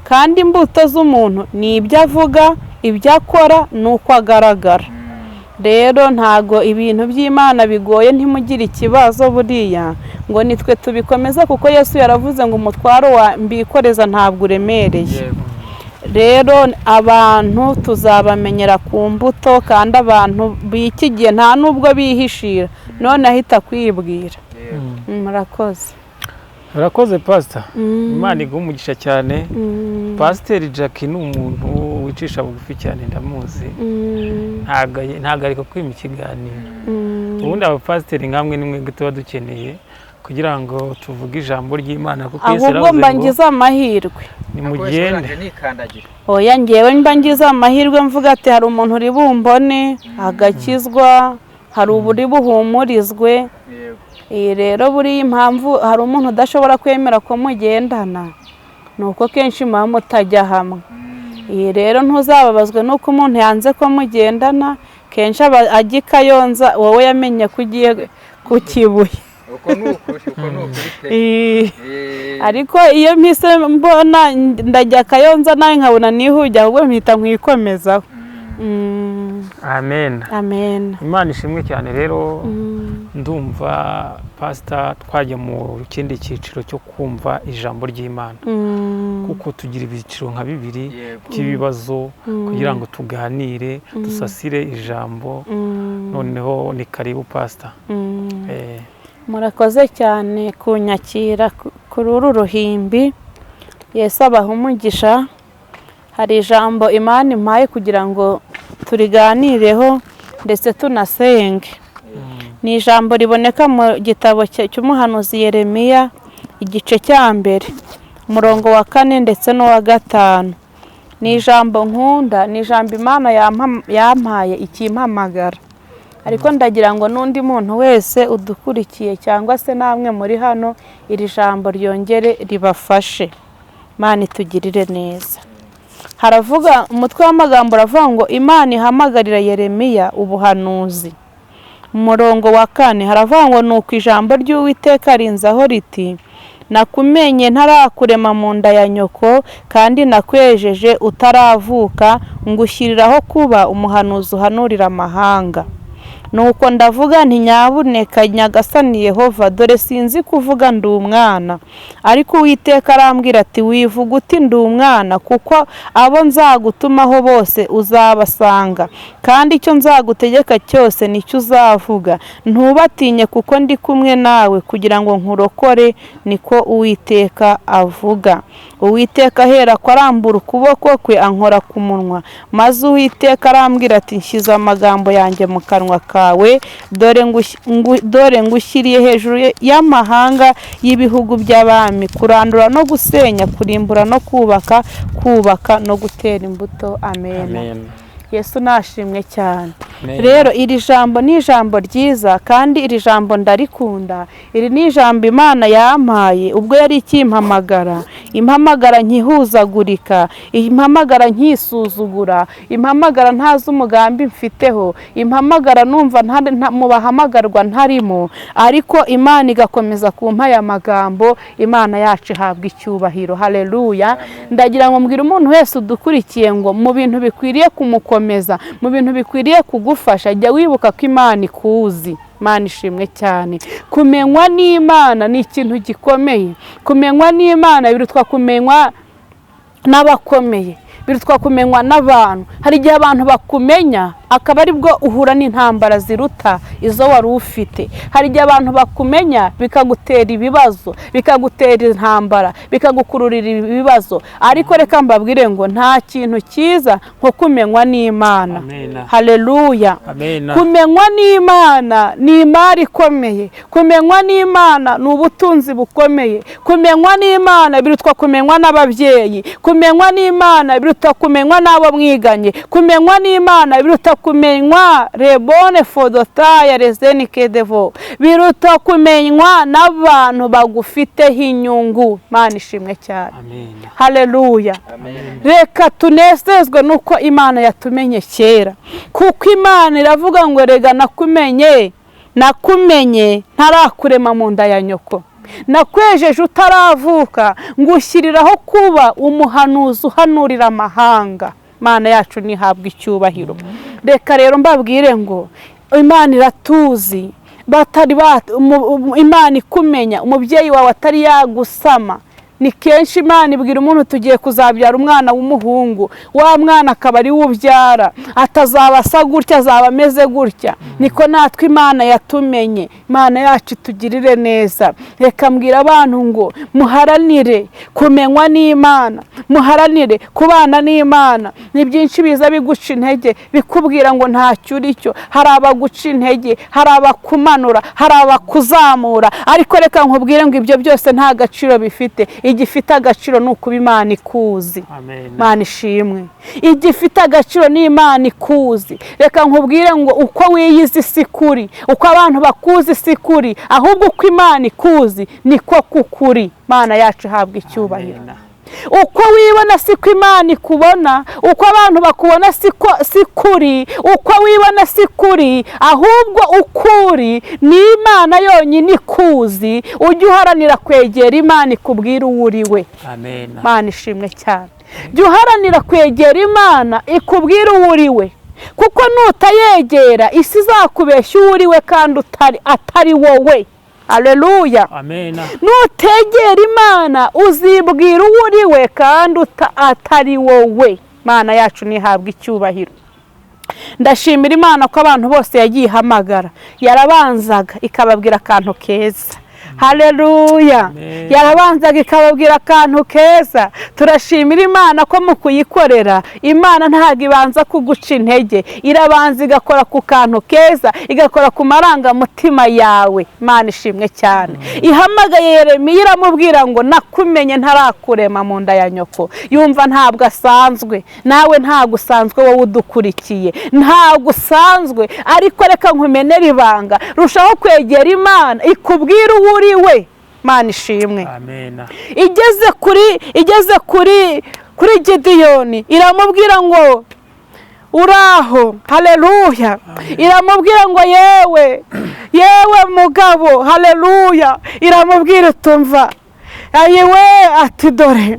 Speaker 1: kandi imbuto z'umuntu ni ibyo avuga ibyo akora n'uko agaragara rero ntago ibintu by'Imana bigoye ntimugire ikibazo buriya ngo nitwe tubikomeza kuko Yesu yaravuze ngo umutwaro wa mbikoreza ntabwo uremereye rero abantu tuzabamenyera ku mbuto kandi abantu b'iki gihe nta nubwo bihishira none ahita kwibwira murakoze
Speaker 2: urakoze pastor Imana iguha umugisha cyane Pasiteri Jackie ni umuntu wicisha bugufi cyane ndamuzi ntago ariko kwima ikiganiro ubundi abapasiteri nkamwe nimwe tuba dukeneye kugira ngo tuvuge ijambo ry'Imana kuko Yesu
Speaker 1: ahubwo mba ngize amahirwe
Speaker 2: nimugende
Speaker 1: oya ngewe mba ngize amahirwe mvuga ati hari umuntu uri bumbone agakizwa hari uburi buhumurizwe rero buriya impamvu hari umuntu udashobora kwemera ko mugendana nuko kenshi muba mutajya hamwe rero ntuzababazwe nuko umuntu yanze ko mugendana kenshi ajya i Kayonza wowe yamenye ko ugiye ku Kibuye ariko iyo mpise mbona ndajya Kayonza nawe nkabona nihujya ahubwo mpita nkikomezaho
Speaker 2: amen Imana ishimwe cyane rero ndumva pastor twajya mu kindi cyiciro cyo kumva ijambo ry'Imana kuko tugira ibiciro nka bibiri by'ibibazo kugira ngo tuganire dusasire ijambo noneho ni karibu pastor
Speaker 1: murakoze cyane kunyakira kuri uru ruhimbi Yesu abaha umugisha hari ijambo Imana impaye kugira ngo turiganireho ndetse tunasenge ni ijambo riboneka mu gitabo cy'umuhanuzi Yeremiya igice cya mbere umurongo wa 4 ndetse n'uwa 5. ni ijambo nkunda, ni ijambo Imana yampaye ikimpamagara, ariko ndagira ngo n'undi muntu wese udukurikiye cyangwa se namwe muri hano iri jambo ryongere ribafashe. Imana itugirire neza. Haravuga umutwe w'amagambo uravuga ngo Imana ihamagarira Yeremiya ubuhanuzi. Umurongo wa 4 haravuga ngo nuko ijambo ry'Uwiteka rinzaho riti nakumenye ntarakurema mu nda ya nyoko kandi nakwejeje utaravuka ngushyiriraho kuba umuhanuzi uhanurira amahanga. Nuko ndavuga nti nyabuneka Nyagasani Yehova, dore sinzi kuvuga ndi umwana. Ariko Uwiteka arambwira ati wivuga uti ndi umwana, kuko abo nzagutumaho bose uzabasanga, kandi icyo nzagutegeka cyose nicyo uzavuga. Ntubatinye kuko ndi kumwe nawe kugira ngo nkurokore, niko Uwiteka avuga. Uwiteka ahera ko arambura ukuboko kwe ankora ku munwa, maze Uwiteka arambwira ati nshyize amagambo yanjye mu kanwa kawe, dore ngushyiriye hejuru y'amahanga y'ibihugu by'abami, kurandura no gusenya, kurimbura no kubaka no gutera imbuto. Amen. Yesu nashimwe cyane. Rero iri jambo ni ijambo ryiza kandi iri jambo ndarikunda. Iri ni ijambo Imana yampaye ubwo yari ikimpamagara. Impamagara nkihuzagurika, impamagara nkisuzugura, impamagara ntazi umugambi mfiteho, impamagara numva mu bahamagarwa ntarimo, ariko Imana igakomeza kumpa aya magambo. Imana yacu ihabwa icyubahiro. Haleluya. Ndagira ngo mbwira umuntu wese udukurikiye ngo mu bintu bikwiriye kumukomeza, mu bintu bikwiriye kugufasha, jya wibuka ko Imana ikuzi. Imana ishimwe cyane. Kumenywa n'Imana ni ikintu gikomeye. Kumenywa n'Imana birutwa kumenywa n'abakomeye, birutwa kumenywa n'abantu. Hari igihe abantu bakumenya akaba ari bwo uhura n'intambara ziruta izo wari ufite. Hari igihe abantu bakumenya bikagutera ibibazo, bikagutera intambara, bikagukururira ibibazo, ariko reka mbabwire ngo nta kintu cyiza nko kumenywa n'Imana. Haleluya. Kumenywa n'Imana ni imari ikomeye. Kumenywa n'Imana ni ubutunzi bukomeye. Kumenywa n'Imana birutwa kumenywa n'ababyeyi. Kumenywa n'Imana birutwa kumenywa n'abo mwiganye. Kumenywa n'Imana birutwa kumenywa rebone fodota ya rezeni kedevo, biruta kumenywa n'abantu bagufiteho inyungu. Imana ishimwe cyane. Haleluya. Reka tunezezwe nuko Imana yatumenye kera, kuko Imana iravuga ngo rega nakumenye ntarakurema mu nda ya nyoko, nakwejeje utaravuka ngushyiriraho kuba umuhanuzi uhanurira amahanga. Imana yacu nihabwa icyubahiro. Reka rero mbabwire ngo Imana iratuzi. Imana ikumenya umubyeyi wawe atari yagusama. Ni kenshi Imana ibwira umuntu tugiye kuzabyara umwana w'umuhungu, wa mwana akaba ari ubyara atazaba asa gutya, azaba ameze gutya. Niko natwe Imana yatumenye. Imana yacu itugirire neza. Reka mbwira abantu ngo muharanire kumenywa n'Imana, muharanire kubana n'Imana. Ni byinshi biza biguca intege, bikubwira ngo ntacyo uri cyo. Hari abaguca intege, hari abakumanura, hari abakuzamura, ariko reka nkubwire ngo ibyo byose nta gaciro bifite. Igifite agaciro ni ukuba Imana ikuzi. Imana ishimwe. Igifite agaciro ni Imana ikuzi. Reka nkubwire ngo uko wiyizi si kuri, uko abantu bakuzi si kuri, ahubwo uko Imana ikuzi niko kukuri. Imana yacu ihabwa icyubahiro. Uko wibona siko Imana ikubona, uko abantu bakubona si kuri, uko wibona si kuri, ahubwo ukuri ni Imana yonyine ikuzi. Ujye uharanira kwegera Imana ikubwira uwo uri we. Imana ishimwe cyane. Jya uharanira kwegera Imana ikubwira uwo uri we, kuko nutayegera isi izakubeshya uwo uri we kandi atari wowe. Haleluya. Nutegera Imana uzibwira uwo uri we kandi atari wowe. Imana yacu nihabwa icyubahiro. Ndashimira Imana ko abantu bose yagiye ihamagara, yarabanzaga ikababwira akantu keza. haleluya. Yarabanzaga ikababwira akantu keza. Turashimira Imana ko mu kuyikorera Imana ntabwo ibanza kuguca intege, irabanza igakora ku kantu keza, igakora ku marangamutima yawe. Imana ishimwe cyane. Ihamagaye Yeremiya iramubwira ngo nakumenye ntarakurema mu nda ya nyoko. Yumva ntabwo asanzwe, nawe ntabwo usanzwe, wowe udukurikiye ntabwo usanzwe, ariko reka nkumenere ibanga, rushaho kwegera Imana ikubwira uwo uri we. Imana ishimwe. Igeze kuri Gideyoni iramubwira ngo uraho, haleluya. Iramubwira ngo yewe mugabo, haleluya. Iramubwira utumva, ayiwe, ati dore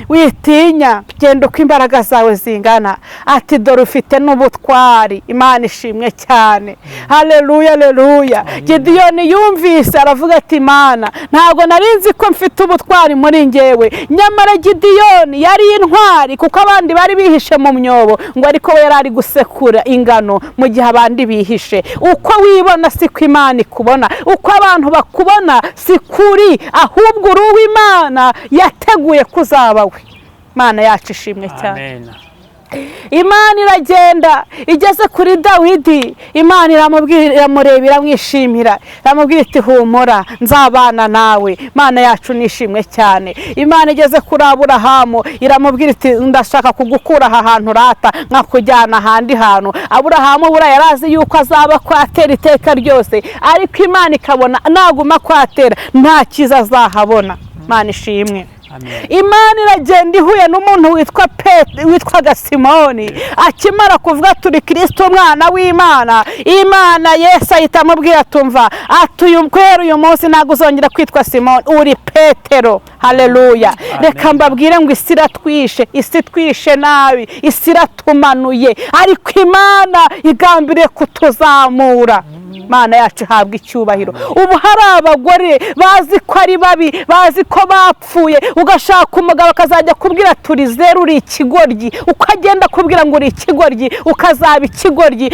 Speaker 1: witinya, genda uko imbaraga zawe zingana, ati dore ufite n'ubutwari. Imana ishimwe cyane, haleluya, haleluya. Gideyoni yumvise aravuga ati Imana, ntabwo nari nzi ko mfite ubutwari muri njyewe. Nyamara Gideyoni yari intwari, kuko abandi bari bihishe mu myobo, ngo ariko we yari ari gusekura ingano mu gihe abandi bihishe. Uko wibona siko Imana ikubona, uko abantu bakubona sikuri, ahubwo uri uw'Imana yateguye kuzaba we. Imana yacu ishimwe cyane. Imana iragenda igeze kuri Dawidi, Imana iramureba, iramwishimira, iramubwira iti humura, nzabana nawe. Imana yacu nishimwe cyane. Imana igeze kuri Aburahamu iramubwira iti ndashaka kugukura aha hantu rata nkakujyana ahandi hantu. Aburahamu buriya yarazi yuko azaba kwatera iteka ryose, ariko Imana ikabona naguma kwatera nta cyiza azahabona. Imana ishimwe. Imana iragenda ihuye n'umuntu witwaga Simoni. Akimara kuvuga turi Kristo umwana w'Imana, Imana Yesu ahita amubwira tumva, kwera uyu munsi ntabwo uzongera kwitwa Simoni, uri Petero. Haleluya. Reka mbabwire ngo isi iratwishe, isi twishe nabi, isi iratumanuye, ariko Imana igambiriye kutuzamura. Imana yacu ihabwa icyubahiro. Ubu hari abagore bazi ko ari babi, bazi ko bapfuye, ugashaka umugabo akazajya kubwira turi zeru, uri ikigoryi. Ukagenda kubwira ngo uri ikigoryi, ukazaba ikigoryi,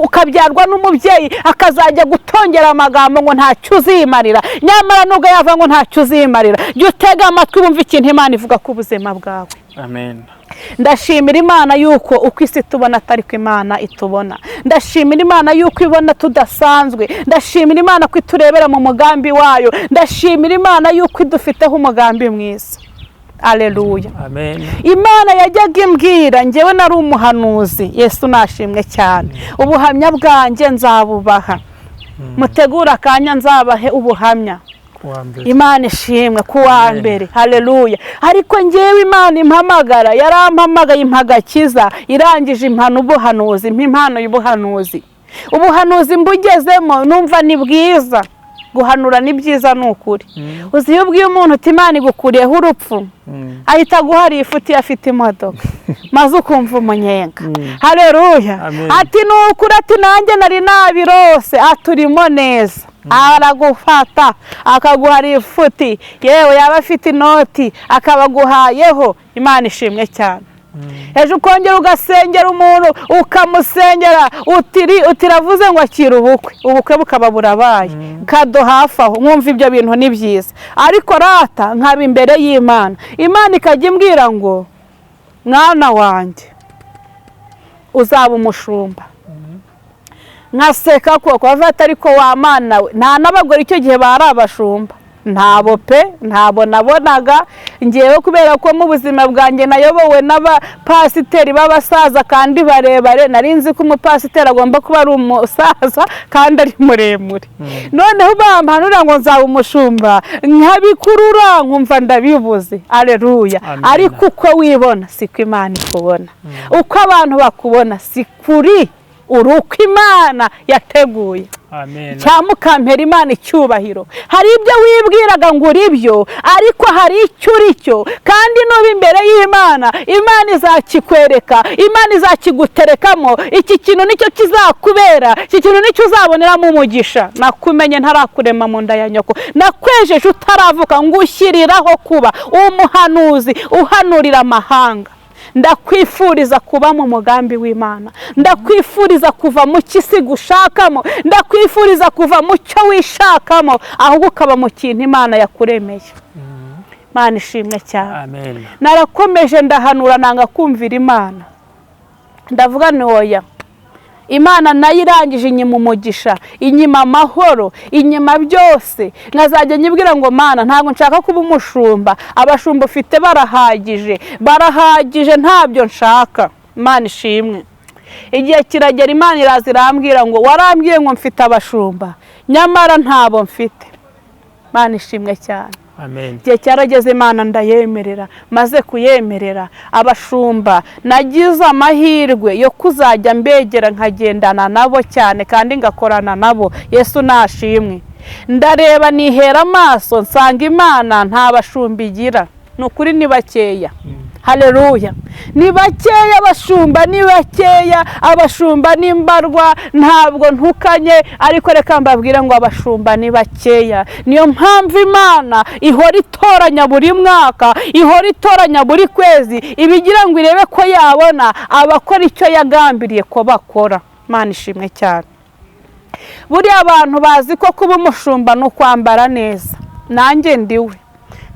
Speaker 1: ukabyarwa n'umubyeyi akazajya gutongera amagambo ngo ntacyo uzimarira. Nyamara nubwo yava ngo ntacyo uzimarira, jya utega amatwi wumva ikintu Imana ivuga ku buzima bwawe.
Speaker 2: Amen.
Speaker 1: Ndashimira Imana yuko uko isi tubona atari ko Imana itubona. Ndashimira Imana yuko ibona tudasanzwe. Ndashimira Imana ko iturebera mu mugambi wayo. Ndashimira Imana yuko idufiteho umugambi mwiza. Haleluya.
Speaker 2: Amen.
Speaker 1: Imana yajyaga imbwira, njyewe nari umuhanuzi. Yesu nashimwe cyane. Ubuhamya bwanjye nzabubaha. Mutegura akanya nzabahe ubuhamya. Imana ishimwe ku wa mbere. Haleluya. Ariko njyewe Imana impamagara, yarampamagaye impagakiza, irangije impano ubuhanuzi, impano y'ubuhanuzi. Ubuhanuzi mbugezemo numva ni bwiza. Guhanura ni byiza n'ukuri. Uzi iyo ubwiye umuntu uti Imana igukuriyeho urupfu, ahita guhariye ifuti afite imodoka, maze ukumva umunyenga. Haleluya. Ati n'ukuri, ati nanjye nari nabirose, aturimo neza. Aragufata akaguhara ifuti, yewe yaba afite inoti akabaguhayeho. Imana ishimwe cyane. Ejo ukongera ugasengera umuntu, ukamusengera utiravuze ngo akira ubukwe bukaba burabaye, kado hafi aho. Mwumva ibyo bintu ni byiza, ariko rata nkaba imbere y'Imana, Imana ikajya imbwira ngo mwana wanjye uzaba umushumba. Nkaseka koko bavata, ariko wa Mana we, nta n'abagore icyo gihe bari abashumba, ntabo pe, ntabo nabonaga. Ngewe kubera ko mu buzima bwanjye nayobowe n'abapasiteri b'abasaza kandi barebare, nari nzi ko umupasiteri agomba kuba ari umusaza kandi ari muremure. Noneho bampanura ngo nzaba umushumba, nkabikurura nkumva ndabibuze. Haleluya. Ariko uko wibona siko Imana ikubona, uko abantu bakubona sikuri, uri uko Imana yateguye.
Speaker 2: Amen.
Speaker 1: Cyangwa ukampera Imana icyubahiro. Hari ibyo wibwiraga ngo uri byo, ariko hari icyo uri cyo, kandi nuba imbere y'Imana, Imana izakikwereka, Imana izakiguterekamo. Iki kintu nicyo kizakubera, iki kintu nicyo uzaboneramo umugisha. Nakumenye ntarakurema mu nda ya nyoko, nakwejeje utaravuka, ngushyiriraho kuba umuhanuzi uhanurira amahanga. ndakwifuriza kuba mu mugambi w'Imana, ndakwifuriza kuva mu kisi gushakamo, ndakwifuriza kuva mu cyo wishakamo ahubwo ukaba mu kintu Imana yakuremeye. Imana ishimwe cyane.
Speaker 2: Amen.
Speaker 1: Narakomeje ndahanura nanga kumvira Imana, ndavuga ni oya, Imana nayo irangije inyima umugisha, inyima amahoro, inyima byose, nkazajya nyibwira ngo Mana ntabwo nshaka kuba umushumba, abashumba ufite barahagije ntabyo nshaka. Imana ishimwe. Igihe kiragera Imana iraza irambwira ngo warambwiye ngo mfite abashumba nyamara ntabo mfite. Imana ishimwe cyane.
Speaker 2: Amen.
Speaker 1: Igihe cyarageze Imana ndayemerera, maze kuyemerera abashumba nagize amahirwe yo kuzajya mbegera nkagendana nabo cyane kandi ngakorana nabo. Yesu nashimwe. Ndareba nihera amaso nsanga Imana nta bashumba igira, nukuri ni bakeya. Haleluya. Ni bakeya abashumba, ni bakeya abashumba n'imbarwa, ntabwo ntukanye, ariko reka mbabwire ngo abashumba ni bakeya. Niyo mpamvu Imana ihora itoranya buri mwaka, ihora itoranya buri kwezi, ibigira ngo irebe ko yabona abakora icyo yagambiriye ko bakora. Imana ishimwe cyane. Buriya abantu bazi ko kuba umushumba no kwambara neza. Nanjye ndiwe.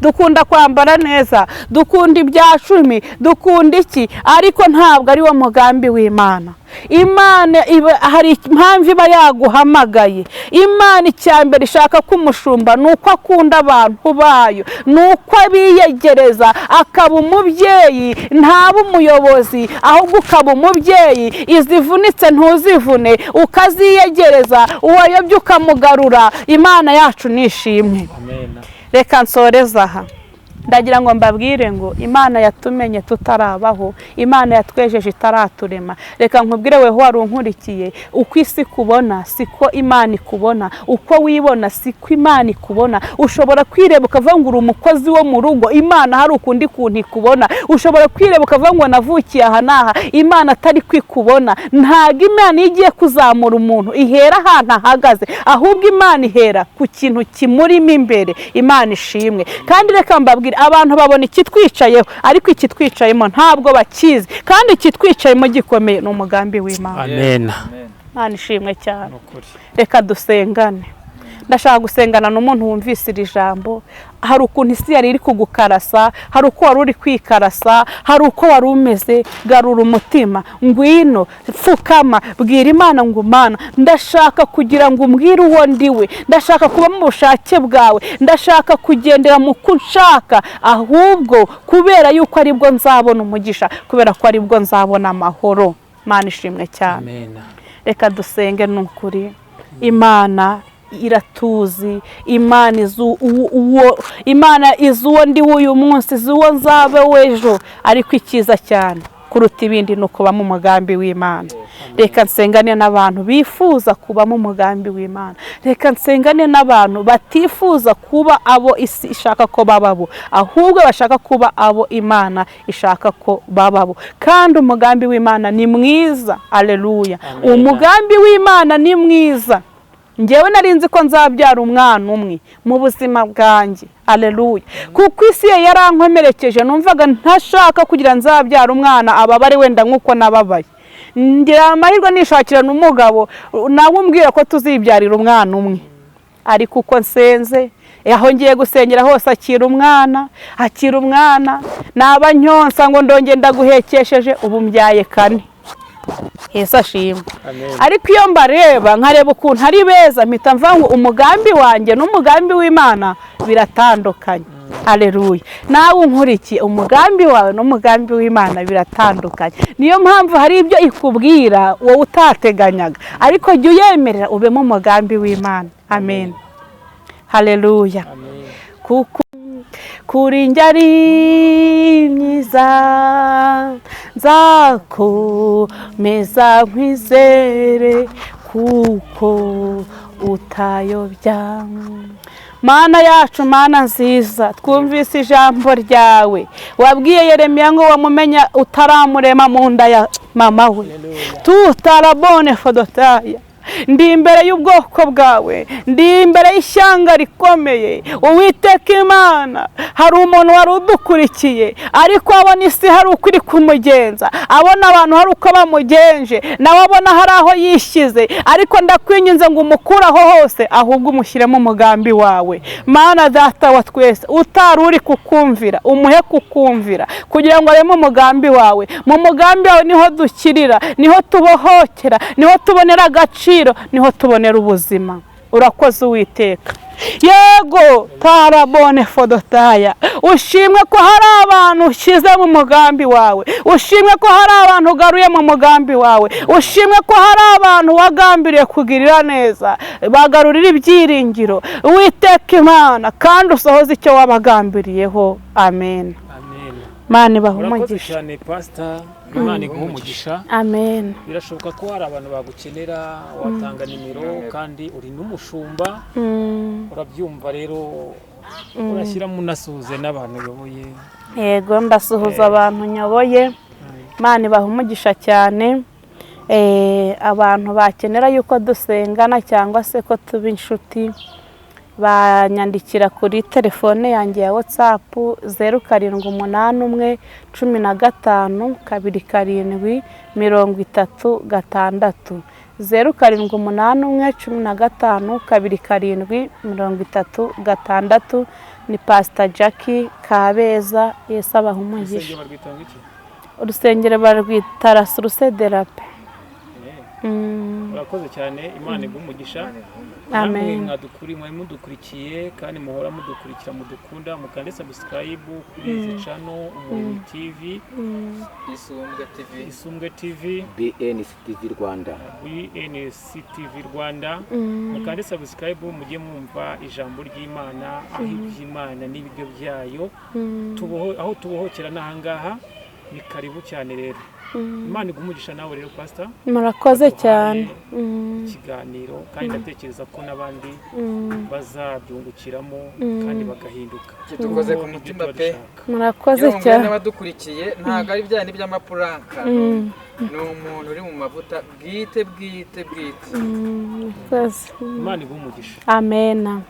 Speaker 1: Dukunda kwambara neza, dukunda ibyacumi, dukunda iki, ariko ntabwo ari wo mugambi w'Imana. Imana hari impamvu iba yaguhamagaye. Imana icyambere ishaka ko umushumba nuko akunda abantu bayo, nuko abiyegereza, akaba umubyeyi, ntaba umuyobozi, ahubwo ukaba umubyeyi. Izivunitse ntuzivune, ukaziyegereza, uwayobye ukamugarura. Imana yacu nishimwe.
Speaker 2: Amen.
Speaker 1: Reka nsoreza aha. Ndagira ngo mbabwire ngo Imana yatumenye tutarabaho, Imana yatwejeje itaraturema. Reka nkubwire weho wari unkurikiye, uko isi kubona siko Imana ikubona, uko wibona siko Imana ikubona. Ushobora kwireba ukavuga ngo uri umukozi wo mu rugo, Imana hari ukundi kuntu ikubona. Ushobora kwireba ukavuga ngo navukiye aha n'aha, Imana atari kwikubona. Ntabwo Imana igiye kuzamura umuntu ihera ahantu ahagaze, ahubwo Imana ihera ku kintu kimurimo imbere. Imana ishimwe. Kandi reka mbabwire, abantu babona ikitwicayeho, ariko ikitwicayemo ntabwo bakizi, kandi ikitwicayemo gikomeye ni umugambi w'Imana.
Speaker 2: Amen.
Speaker 1: Imana ishimwe cyane. Reka dusengane. Ndashaka gusengana n'umuntu wumvise iri jambo. Hari ukuntu isi yari iri kugukarasa, hari uko wari uri kwikarasa, hari uko wari umeze. Garura umutima, ngwino, pfukama, bwira Imana ngo Mana ndashaka kugira ngo umbwire uwo ndiwe, ndashaka kuba mu bushake bwawe, ndashaka kugendera mu kunshaka, ahubwo kubera yuko aribwo nzabona umugisha, kubera ko aribwo nzabona amahoro. Imana ishimwe cyane.
Speaker 2: Amen.
Speaker 1: Reka dusenge n'ukuri. Imana iratuzi, Imana izi uwo ndi w'uyu munsi, izi uwo nzabe w'ejo, ariko ikiza cyane kuruta ibindi ni ukuba mu mugambi w'Imana. Reka nsengane n'abantu bifuza kuba mu mugambi w'Imana. Reka nsengane n'abantu batifuza kuba abo isi ishaka ko bababo, ahubwo bashaka kuba abo Imana ishaka ko bababo. Kandi umugambi w'Imana ni mwiza. Aleluya. Umugambi w'Imana ni mwiza. Njyewe narinzi ko nzabyara umwana umwe mu buzima bwanjye. Aleluya. Kuko isi yarankomerekeje, numvaga ntashaka kugira nzabyara umwana ababare wenda nk'uko nababaye. Ngira amahirwe nishakira n'umugabo nawe umbwira ko tuzibyarira umwana umwe, ariko uko nsenze aho ngiye gusengera hose akira umwana, naba nyonsa ngo ndonge ndaguhekesheje, ubu mbyaye 4. Yesu ashimwe. Ariko iyo mbareba nkareba ukuntu ari beza, mpita mvuga ngo umugambi wanjye n'umugambi w'Imana biratandukanye. Haleluya. Nawe unkurikiye, umugambi wawe n'umugambi w'Imana biratandukanye. Niyo mpamvu hari ibyo ikubwira wowe utateganyaga, ariko jya uyemerera ube mu mugambi w'Imana. Amen. Haleluya. Kuko kuri njye ari myiza, nzakomeza nkwizere kuko utayobya. Mana yacu, Mana nziza, twumvise ijambo ryawe. Wabwiye Yeremiya ngo wamumenya utaramurema mu nda ya mama we. Tutarabone fodotaya. ndi imbere y'ubwoko bwawe, ndi imbere y'ishyanga rikomeye. Uwiteka Imana, hari umuntu wari udukurikiye ariko abona isi hari uko iri kumugenza, abona abantu hari uko bamugenje, nawe abona hari aho yishyize, ariko ndakwinginze ngo umukure aho hose, ahubwo umushyiremo umugambi wawe. Mana Data wa twese, utari uri kukumvira umuhe kukumvira, kugira ngo areme umugambi wawe. Mu mugambi wawe niho dukirira, niho tubohokera, niho tubonera agaciro, niho tubonera ubuzima. Urakoze Uwiteka. Yego tarabone fodotaya, ushimwe ko hari abantu ushyize mu mugambi wawe, ushimwe ko hari abantu ugaruye mu mugambi wawe, ushimwe ko hari abantu wagambiriye kugirira neza, bagarurira ibyiringiro. Uwiteka Imana, kandi usohoze icyo wabagambiriyeho. Amen. Imana ibahe umugisha
Speaker 2: cyane Pastor, Imana iguhe umugisha.
Speaker 1: Amen.
Speaker 2: Birashoboka ko hari abantu bagukenera, watanga nimero, kandi uri n'umushumba. Urabyumva rero, urashyiramo unasuhuze n'abantu uyoboye.
Speaker 1: Yego, ndasuhuza abantu nyoboye. Imana ibahe umugisha cyane. Abantu bakenera yuko dusengana cyangwa se ko tuba inshuti, banyandikira kuri telefone yanjye ya WhatsApp 0781 15 27 36 0781 15 27 36. Ni Pastor Jackie Kabeza. Yesu abahe umugisha. Urusengero barwita Rasurusederapa.
Speaker 2: Urakoze cyane, Imana iguhe umugisha.
Speaker 1: Amen.
Speaker 2: Mwadukuri mwe mudukurikiye kandi muhora mudukurikira, mudukunda, mukande subscribe kuri izi channel Umurimo TV, Isumbwe TV,
Speaker 4: BNC TV Rwanda,
Speaker 2: mukande subscribe, mujye mwumva ijambo ry'Imana, aho iby'Imana n'ibiryo byayo, aho tubohokera n'ahangaha. Ni karibu cyane rero. Imana iguhe umugisha nawe rero Pastor.
Speaker 1: Murakoze cyane.
Speaker 2: Ikiganiro, kandi ndatekereza ko n'abandi bazabyungukiramo kandi bagahinduka.
Speaker 3: Dukoze ku mutima pe.
Speaker 1: Murakoze cyane.
Speaker 3: N'abadukurikiye ntago ari byandi by'amapuranka. Ni umuntu uri mu mavuta bwite.
Speaker 2: Imana iguhe umugisha.
Speaker 1: Amen.